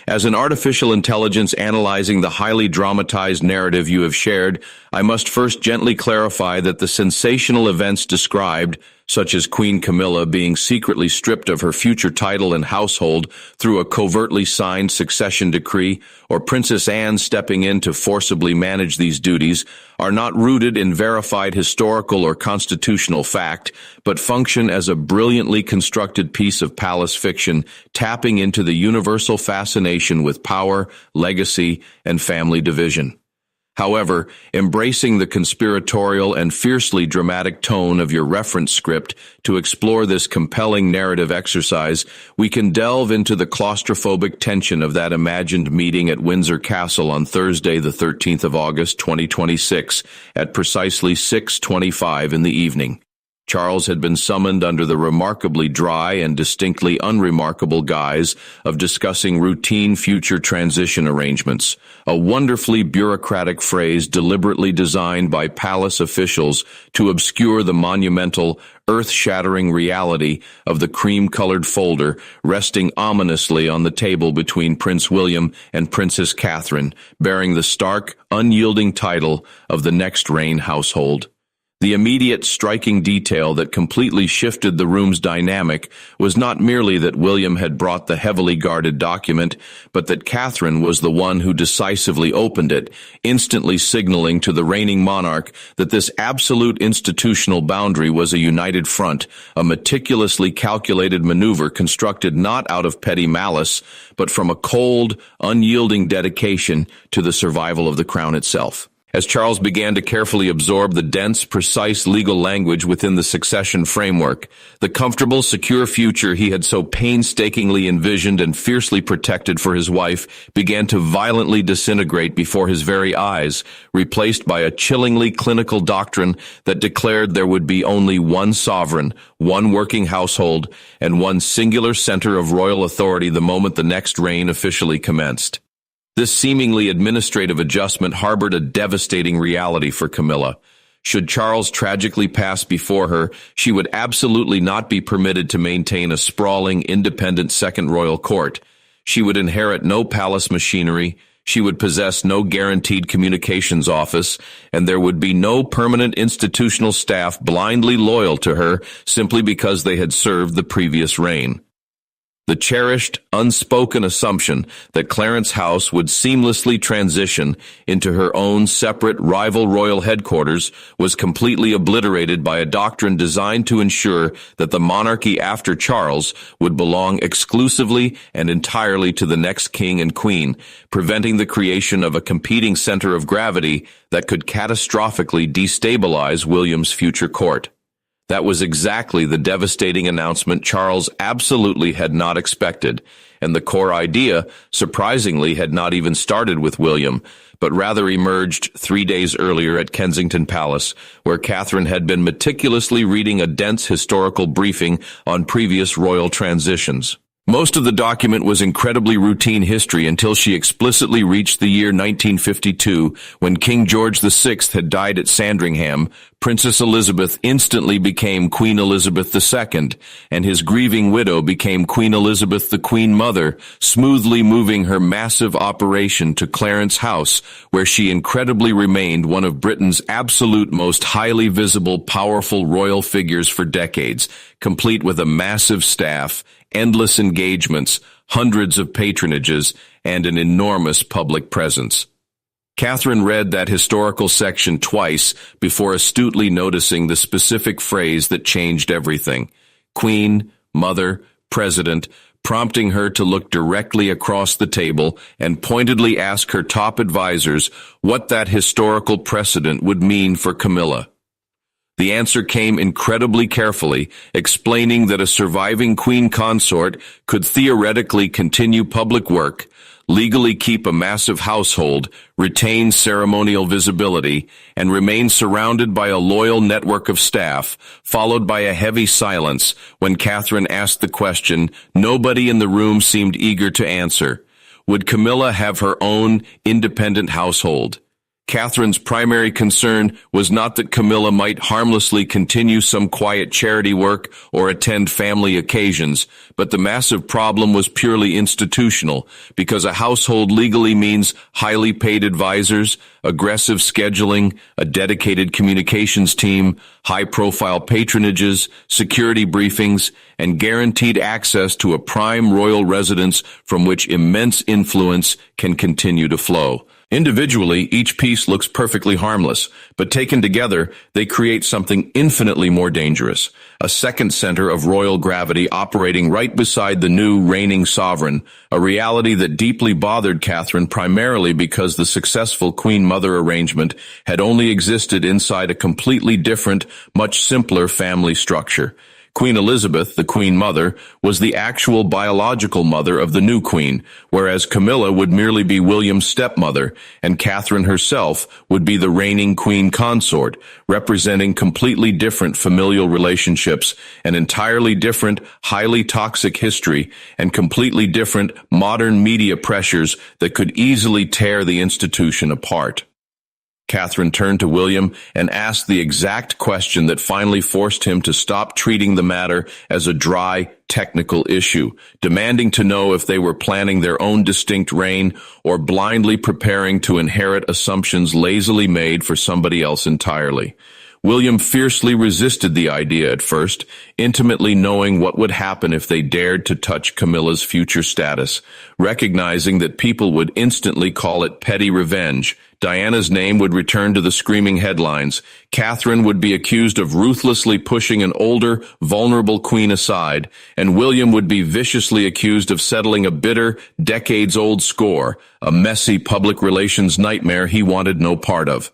As an artificial intelligence analyzing the highly dramatized narrative you have shared, I must first gently clarify that the sensational events described, such as Queen Camilla being secretly stripped of her future title and household through a covertly signed succession decree, or Princess Anne stepping in to forcibly manage these duties, are not rooted in verified historical or constitutional fact, but function as a brilliantly constructed piece of palace fiction, tapping into the universal fascination with power, legacy, and family division. However, embracing the conspiratorial and fiercely dramatic tone of your reference script to explore this compelling narrative exercise, we can delve into the claustrophobic tension of that imagined meeting at Windsor Castle on Thursday, the 13th of August, 2026, at precisely 6:25 in the evening. Charles had been summoned under the remarkably dry and distinctly unremarkable guise of discussing routine future transition arrangements, a wonderfully bureaucratic phrase deliberately designed by palace officials to obscure the monumental, earth-shattering reality of the cream-colored folder resting ominously on the table between Prince William and Princess Catherine, bearing the stark, unyielding title of the next reign household. The immediate striking detail that completely shifted the room's dynamic was not merely that William had brought the heavily guarded document, but that Catherine was the one who decisively opened it, instantly signaling to the reigning monarch that this absolute institutional boundary was a united front, a meticulously calculated maneuver constructed not out of petty malice, but from a cold, unyielding dedication to the survival of the crown itself. As Charles began to carefully absorb the dense, precise legal language within the succession framework, the comfortable, secure future he had so painstakingly envisioned and fiercely protected for his wife began to violently disintegrate before his very eyes, replaced by a chillingly clinical doctrine that declared there would be only one sovereign, one working household, and one singular center of royal authority the moment the next reign officially commenced. This seemingly administrative adjustment harbored a devastating reality for Camilla. Should Charles tragically pass before her, she would absolutely not be permitted to maintain a sprawling, independent second royal court. She would inherit no palace machinery, she would possess no guaranteed communications office, and there would be no permanent institutional staff blindly loyal to her simply because they had served the previous reign. The cherished, unspoken assumption that Clarence House would seamlessly transition into her own separate rival royal headquarters was completely obliterated by a doctrine designed to ensure that the monarchy after Charles would belong exclusively and entirely to the next king and queen, preventing the creation of a competing center of gravity that could catastrophically destabilize William's future court. That was exactly the devastating announcement Charles absolutely had not expected, and the core idea, surprisingly, had not even started with William, but rather emerged 3 days earlier at Kensington Palace, where Catherine had been meticulously reading a dense historical briefing on previous royal transitions. Most of the document was incredibly routine history until she explicitly reached the year 1952, when King George VI had died at Sandringham. Princess Elizabeth instantly became Queen Elizabeth II, and his grieving widow became Queen Elizabeth the Queen Mother, smoothly moving her massive operation to Clarence House, where she incredibly remained one of Britain's absolute most highly visible, powerful royal figures for decades, complete with a massive staff, endless engagements, hundreds of patronages, and an enormous public presence. Catherine read that historical section twice before astutely noticing the specific phrase that changed everything: Queen, Mother, President, prompting her to look directly across the table and pointedly ask her top advisors what that historical precedent would mean for Camilla. The answer came incredibly carefully, explaining that a surviving queen consort could theoretically continue public work, legally keep a massive household, retain ceremonial visibility, and remain surrounded by a loyal network of staff, followed by a heavy silence when Catherine asked the question nobody in the room seemed eager to answer. Would Camilla have her own independent household? Catherine's primary concern was not that Camilla might harmlessly continue some quiet charity work or attend family occasions, but the massive problem was purely institutional, because a household legally means highly paid advisors, aggressive scheduling, a dedicated communications team, high-profile patronages, security briefings, and guaranteed access to a prime royal residence from which immense influence can continue to flow. Individually, each piece looks perfectly harmless, but taken together, they create something infinitely more dangerous, a second center of royal gravity operating right beside the new reigning sovereign, a reality that deeply bothered Catherine primarily because the successful queen-mother arrangement had only existed inside a completely different, much simpler family structure. Queen Elizabeth, the Queen Mother, was the actual biological mother of the new queen, whereas Camilla would merely be William's stepmother, and Catherine herself would be the reigning queen consort, representing completely different familial relationships, an entirely different, highly toxic history, and completely different modern media pressures that could easily tear the institution apart. Catherine turned to William and asked the exact question that finally forced him to stop treating the matter as a dry, technical issue, demanding to know if they were planning their own distinct reign or blindly preparing to inherit assumptions lazily made for somebody else entirely. William fiercely resisted the idea at first, intimately knowing what would happen if they dared to touch Camilla's future status, recognizing that people would instantly call it petty revenge. Diana's name would return to the screaming headlines. Catherine would be accused of ruthlessly pushing an older, vulnerable queen aside, and William would be viciously accused of settling a bitter, decades-old score, a messy public relations nightmare he wanted no part of.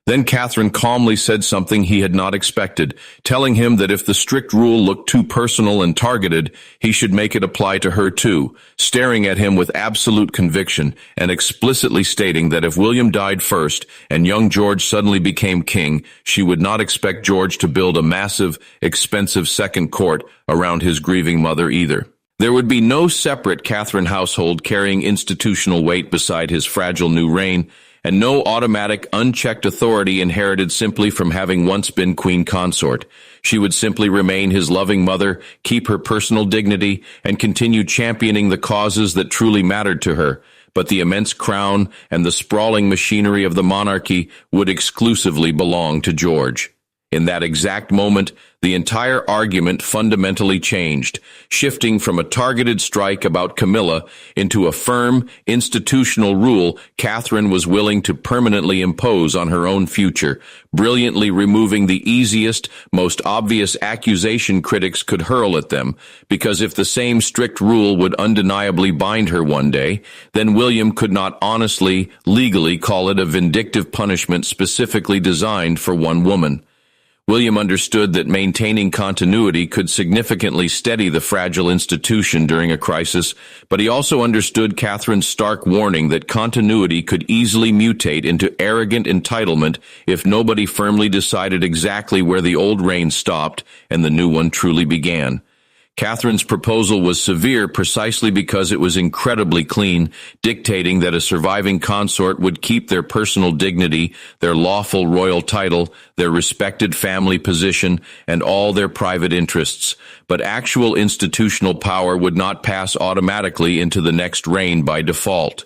Then Catherine calmly said something he had not expected, telling him that if the strict rule looked too personal and targeted, he should make it apply to her too, staring at him with absolute conviction and explicitly stating that if William died first and young George suddenly became king, she would not expect George to build a massive, expensive second court around his grieving mother either. There would be no separate Catherine household carrying institutional weight beside his fragile new reign, and no automatic, unchecked authority inherited simply from having once been queen consort. She would simply remain his loving mother, keep her personal dignity, and continue championing the causes that truly mattered to her. But the immense crown and the sprawling machinery of the monarchy would exclusively belong to George. In that exact moment, the entire argument fundamentally changed, shifting from a targeted strike about Camilla into a firm, institutional rule Catherine was willing to permanently impose on her own future, brilliantly removing the easiest, most obvious accusation critics could hurl at them, because if the same strict rule would undeniably bind her one day, then William could not honestly, legally call it a vindictive punishment specifically designed for one woman. William understood that maintaining continuity could significantly steady the fragile institution during a crisis, but he also understood Catherine's stark warning that continuity could easily mutate into arrogant entitlement if nobody firmly decided exactly where the old reign stopped and the new one truly began. Catherine's proposal was severe precisely because it was incredibly clean, dictating that a surviving consort would keep their personal dignity, their lawful royal title, their respected family position, and all their private interests, but actual institutional power would not pass automatically into the next reign by default.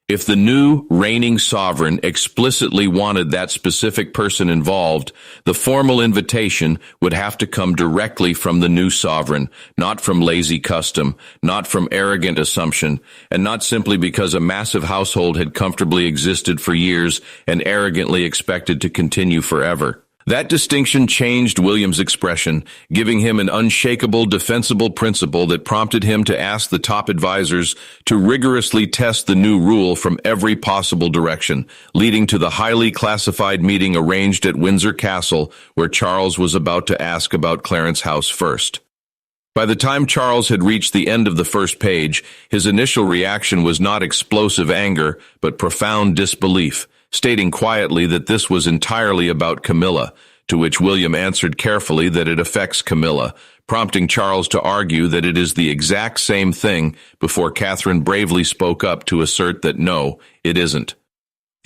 If the new reigning sovereign explicitly wanted that specific person involved, the formal invitation would have to come directly from the new sovereign, not from lazy custom, not from arrogant assumption, and not simply because a massive household had comfortably existed for years and arrogantly expected to continue forever. That distinction changed William's expression, giving him an unshakable, defensible principle that prompted him to ask the top advisors to rigorously test the new rule from every possible direction, leading to the highly classified meeting arranged at Windsor Castle, where Charles was about to ask about Clarence House first. By the time Charles had reached the end of the first page, his initial reaction was not explosive anger, but profound disbelief, stating quietly that this was entirely about Camilla, to which William answered carefully that it affects Camilla, prompting Charles to argue that it is the exact same thing before Catherine bravely spoke up to assert that no, it isn't.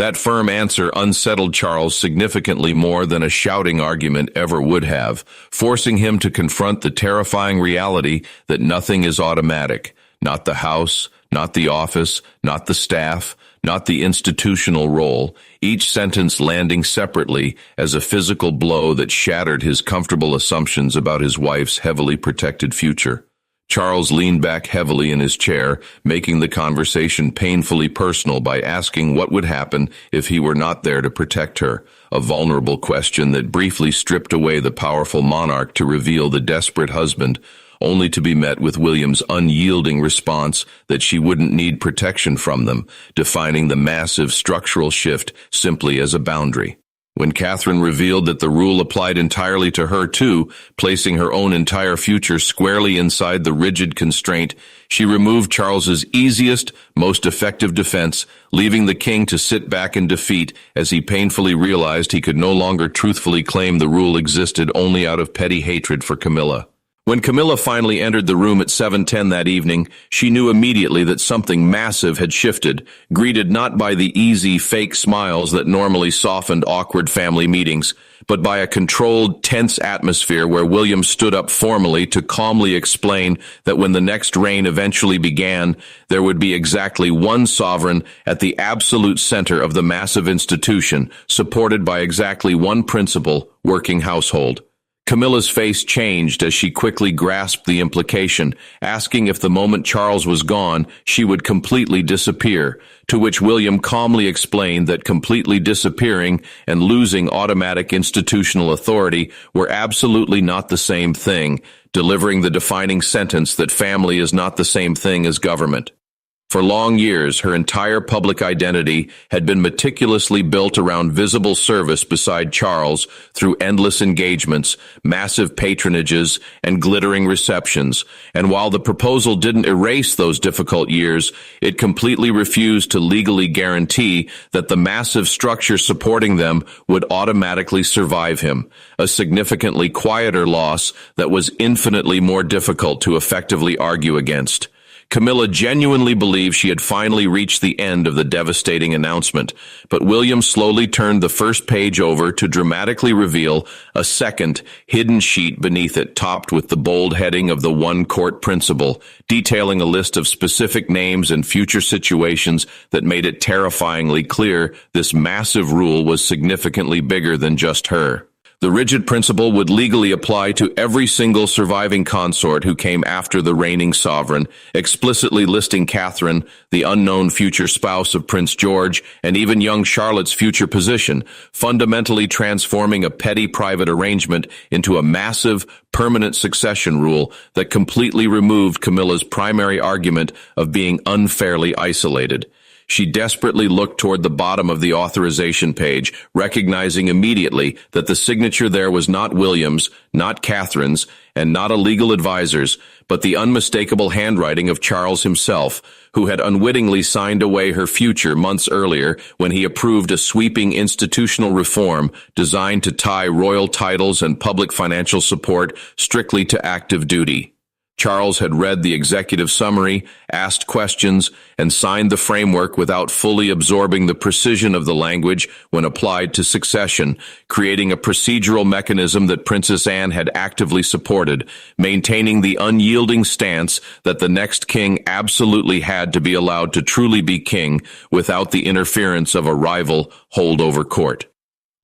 That firm answer unsettled Charles significantly more than a shouting argument ever would have, forcing him to confront the terrifying reality that nothing is automatic. Not the house, not the office, not the staff, not the institutional role, each sentence landing separately as a physical blow that shattered his comfortable assumptions about his wife's heavily protected future. Charles leaned back heavily in his chair, making the conversation painfully personal by asking what would happen if he were not there to protect her, a vulnerable question that briefly stripped away the powerful monarch to reveal the desperate husband, only to be met with William's unyielding response that she wouldn't need protection from them, defining the massive structural shift simply as a boundary. When Catherine revealed that the rule applied entirely to her too, placing her own entire future squarely inside the rigid constraint, she removed Charles's easiest, most effective defense, leaving the king to sit back in defeat as he painfully realized he could no longer truthfully claim the rule existed only out of petty hatred for Camilla. When Camilla finally entered the room at 7:10 that evening, she knew immediately that something massive had shifted, greeted not by the easy, fake smiles that normally softened awkward family meetings, but by a controlled, tense atmosphere where William stood up formally to calmly explain that when the next reign eventually began, there would be exactly one sovereign at the absolute center of the massive institution, supported by exactly one principle, working household. Camilla's face changed as she quickly grasped the implication, asking if the moment Charles was gone, she would completely disappear, to which William calmly explained that completely disappearing and losing automatic institutional authority were absolutely not the same thing, delivering the defining sentence that family is not the same thing as government. For long years, her entire public identity had been meticulously built around visible service beside Charles through endless engagements, massive patronages, and glittering receptions. And while the proposal didn't erase those difficult years, it completely refused to legally guarantee that the massive structure supporting them would automatically survive him, a significantly quieter loss that was infinitely more difficult to effectively argue against. Camilla genuinely believed she had finally reached the end of the devastating announcement, but William slowly turned the first page over to dramatically reveal a second, hidden sheet beneath it, topped with the bold heading of the one court principle, detailing a list of specific names and future situations that made it terrifyingly clear this massive rule was significantly bigger than just her. The rigid principle would legally apply to every single surviving consort who came after the reigning sovereign, explicitly listing Catherine, the unknown future spouse of Prince George, and even young Charlotte's future position, fundamentally transforming a petty private arrangement into a massive, permanent succession rule that completely removed Camilla's primary argument of being unfairly isolated. She desperately looked toward the bottom of the authorization page, recognizing immediately that the signature there was not William's, not Catherine's, and not a legal advisor's, but the unmistakable handwriting of Charles himself, who had unwittingly signed away her future months earlier when he approved a sweeping institutional reform designed to tie royal titles and public financial support strictly to active duty. Charles had read the executive summary, asked questions, and signed the framework without fully absorbing the precision of the language when applied to succession, creating a procedural mechanism that Princess Anne had actively supported, maintaining the unyielding stance that the next king absolutely had to be allowed to truly be king without the interference of a rival holdover court.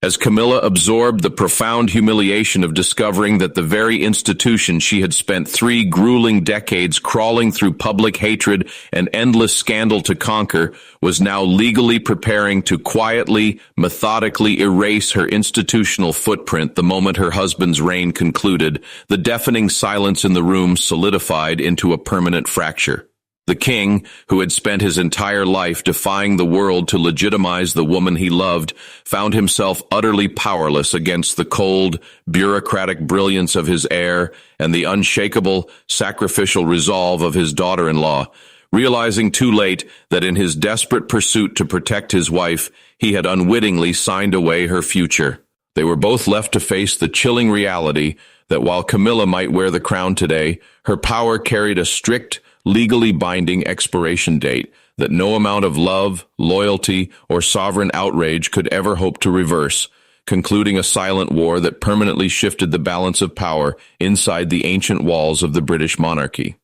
As Camilla absorbed the profound humiliation of discovering that the very institution she had spent 3 grueling decades crawling through public hatred and endless scandal to conquer was now legally preparing to quietly, methodically erase her institutional footprint the moment her husband's reign concluded, the deafening silence in the room solidified into a permanent fracture. The king, who had spent his entire life defying the world to legitimize the woman he loved, found himself utterly powerless against the cold, bureaucratic brilliance of his heir and the unshakable, sacrificial resolve of his daughter-in-law, realizing too late that in his desperate pursuit to protect his wife, he had unwittingly signed away her future. They were both left to face the chilling reality that while Camilla might wear the crown today, her power carried a strict, legally binding expiration date that no amount of love, loyalty, or sovereign outrage could ever hope to reverse, concluding a silent war that permanently shifted the balance of power inside the ancient walls of the British monarchy.